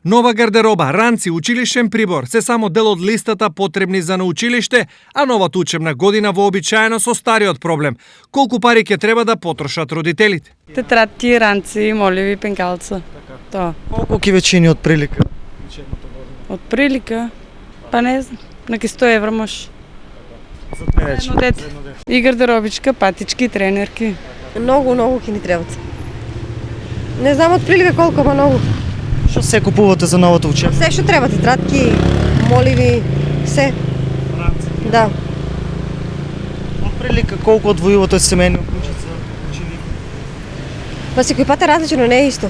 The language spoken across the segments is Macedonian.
Нова гардероба, ранци, училишен прибор се само дел од листата потребни за на училиште, а новата учебна година вообичаено со стариот проблем. Колку пари ќе треба да потрошат родителите? Тетрадки, ранци, моливи, пенкалца. Тоа. Колку ќе ве чини од прилика? Од прилика, па не знам, неки 100 евра може. За две Едно дете. И гардеробичка, патички, тренерки. Многу ќе ни требат. Не знам од прилика колку, ама многу. Што се купувате за новата учебна? Се што треба, тетрадки, моливи, се. Да. Од прилика колку одвојувате од семејни кучица, ученик? Па секој пат е различно, не е исто.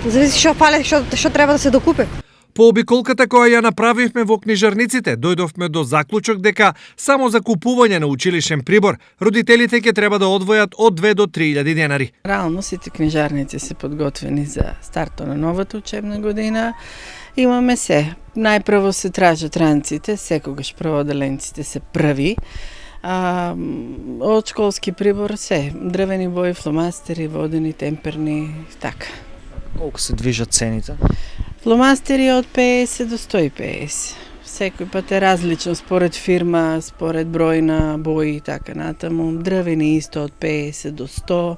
Зависи што фале, што треба да се докупи. По обиколката која ја направивме во книжарниците, дојдовме до заклучок дека само за купување на училишен прибор, родителите ќе треба да одвојат од 2 до 3000 денари. Реално сите книжарници се подготвени за старто на новата учебна година. Имаме се. Најпрво се тражат ранците, секогаш праводеленците се први. Од школски прибор се. Дрвени бои, фломастери, водени, темперни, така. Колку се движат цените? Фломастери од 50 до 150. Секој пат е различно според фирма, според број на бои и така натаму. Дрвени исто од 50 до 100.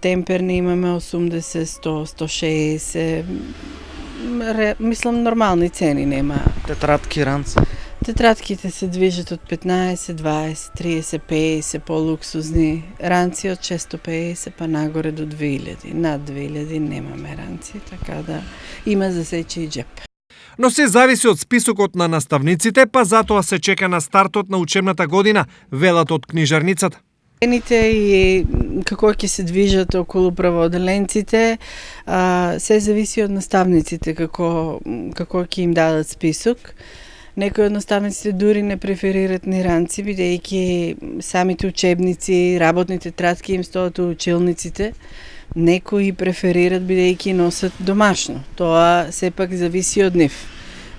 Темперни имаме 80, 100, 160. Мислам нормални цени нема. Тетрадки, ранци? Тетрадките се движат од 15, 20, 30, 50, по-луксузни. Ранци од 650 па нагоре до 2000. Над 2000 немаме ранци, така да има за сечи и джеп. Но се зависи од списокот на наставниците, па затоа се чека на стартот на учебната година, велат од книжарницата. Цените и како ќе се движат околу праводеленците, се зависи од наставниците, како ќе им дадат список. Некои од наставниците дури не преферират ни ранци, бидејќи самите учебници, работните тетрадки им стоат у училниците. Некои преферират бидејќи носат домашно. Тоа сепак зависи од нив.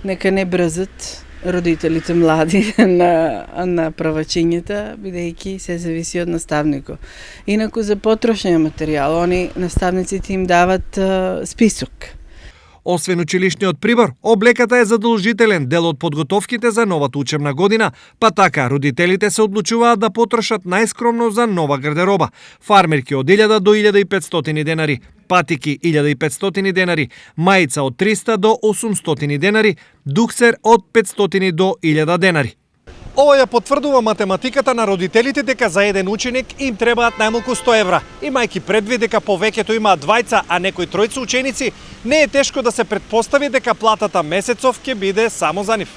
Нека не брзат родителите млади на правачињата, бидејќи се зависи од наставникот. Инаку за потрошниот материјал, они наставниците им дават список. Освен училишниот прибор, облеката е задолжителен дел од подготовките за новата учебна година, па така родителите се одлучуваат да потрошат најскромно за нова гардероба. Фармерки од 1000 до 1500 денари, патики 1500 денари, мајца од 300 до 800 денари, дуксер од 500 до 1000 денари. Ова ја потврдува математиката на родителите дека за еден ученик им требаат најмалку 100 евра. Имајќи предвид дека повеќето имаат двајца, а некои тројца ученици, не е тешко да се претпостави дека платата месецов ќе биде само за нив.